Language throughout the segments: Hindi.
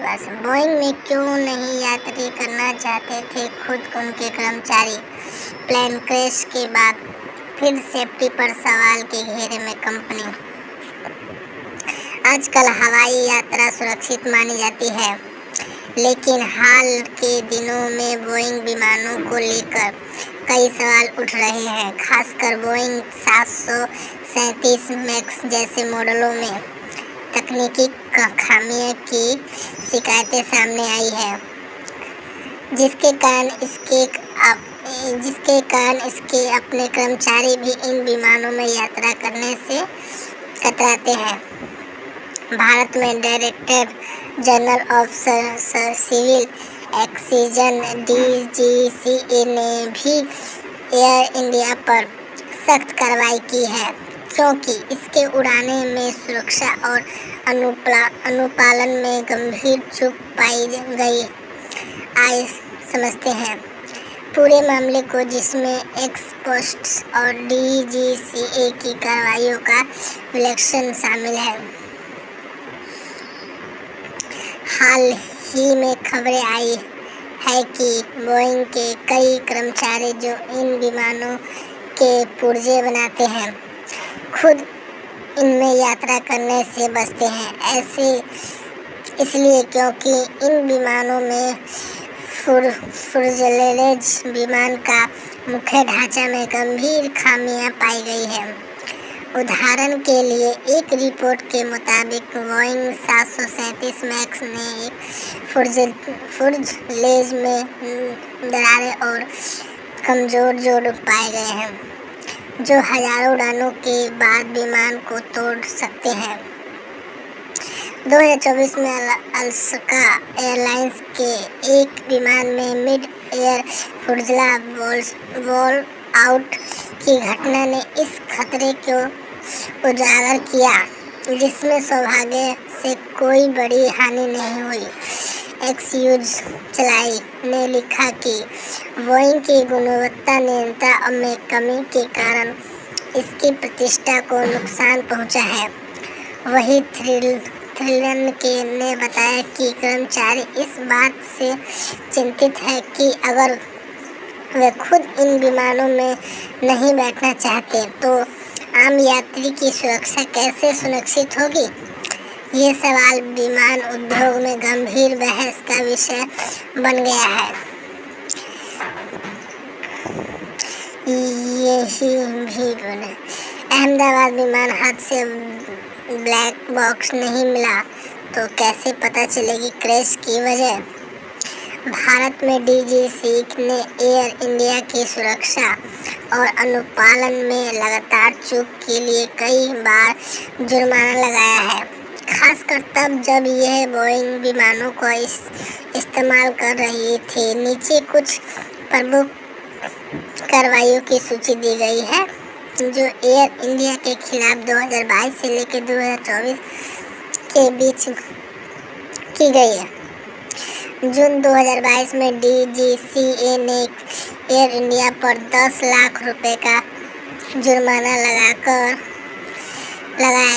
परिवार से। बोइंग में क्यों नहीं यात्री करना चाहते थे खुद उनके कर्मचारी। प्लेन क्रैश के बाद फिर सेफ्टी पर सवाल के घेरे में कंपनी। आजकल हवाई यात्रा सुरक्षित मानी जाती है, लेकिन हाल के दिनों में बोइंग विमानों को लेकर कई सवाल उठ रहे हैं। खासकर बोइंग 737 मैक्स जैसे मॉडलों में तकनीकी खामियों की शिकायतें सामने आई है, जिसके कारण इसके अपने कर्मचारी भी इन विमानों में यात्रा करने से कतराते हैं। भारत में director general of civil acquisition DGCA ने भी एयर इंडिया पर सख्त कार्रवाई की है, क्योंकि इसके उड़ाने में सुरक्षा और अनुपालन में गंभीर चूक पाई गई। आइए समझते हैं पूरे मामले को, जिसमें एक्सपोस्ट और DGCA की कार्रवाइयों का विश्लेषण शामिल है। हाल ही में खबरें आई है कि बोइंग के कई कर्मचारी जो इन विमानों के पुर्जे बनाते हैं, खुद इनमें यात्रा करने से बचते हैं। ऐसे इसलिए क्योंकि इन विमानों में फ्यूज़लेज विमान का मुख्य ढांचा में गंभीर खामियां पाई गई है। उदाहरण के लिए, एक रिपोर्ट के मुताबिक बोइंग 737 मैक्स ने एक फ्यूज़लेज में दरारें और कमजोर जोड़ पाए गए हैं, जो हजारों उड़ानों के बाद विमान को तोड़ सकते हैं। 2024 में अलास्का एयरलाइंस के एक विमान में मिड एयर फ्यूज़लेज ब्लोअ आउट की घटना ने इस खतरे को उजागर किया, जिसमें सौभाग्य से कोई बड़ी हानि नहीं हुई। एक्सन्यूज़ चलाई ने लिखा कि बोइंग की गुणवत्ता नियंत्रण में कमी के कारण इसकी प्रतिष्ठा को नुकसान पहुंचा है। वहीं थ्रिलन ने बताया कि कर्मचारी इस बात से चिंतित है कि अगर वे खुद इन विमानों में नहीं बैठना चाहते तो आम यात्री की सुरक्षा कैसे सुनिश्चित होगी। ये सवाल विमान उद्योग में गंभीर बहस का विषय बन गया है। यही भी बोले, अहमदाबाद विमान हादसे ब्लैक बॉक्स नहीं मिला तो कैसे पता चलेगी क्रैश की वजह। भारत में DGCA ने एयर इंडिया की सुरक्षा और अनुपालन में लगातार चूक के लिए कई बार जुर्माना लगाया है, खासकर तब जब यह बोइंग विमानों को इस्तेमाल कर रही थी। नीचे कुछ प्रमुख कार्रवाइयों की सूची दी गई है जो एयर इंडिया के खिलाफ 2022 से लेकर 2024 के बीच की गई है। जून 2022 में DGCA ने एयर इंडिया पर 10 लाख रुपए का जुर्माना लगाया,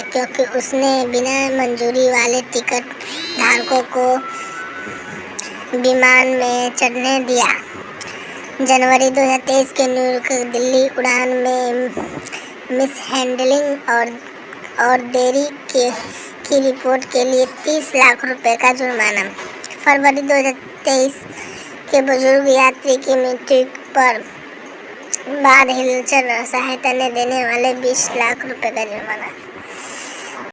क्योंकि उसने बिना मंजूरी वाले टिकट धारकों को विमान में चढ़ने दिया। जनवरी 2023 के न्यूयॉर्क दिल्ली उड़ान में मिसहैंडलिंग और देरी की रिपोर्ट के लिए 30 लाख रुपए का जुर्माना। फरवरी 2023 के बुजुर्ग यात्री की मृत्यु पर बाद हिलचल सहायता न देने वाले 20 लाख रुपए का जुर्माना।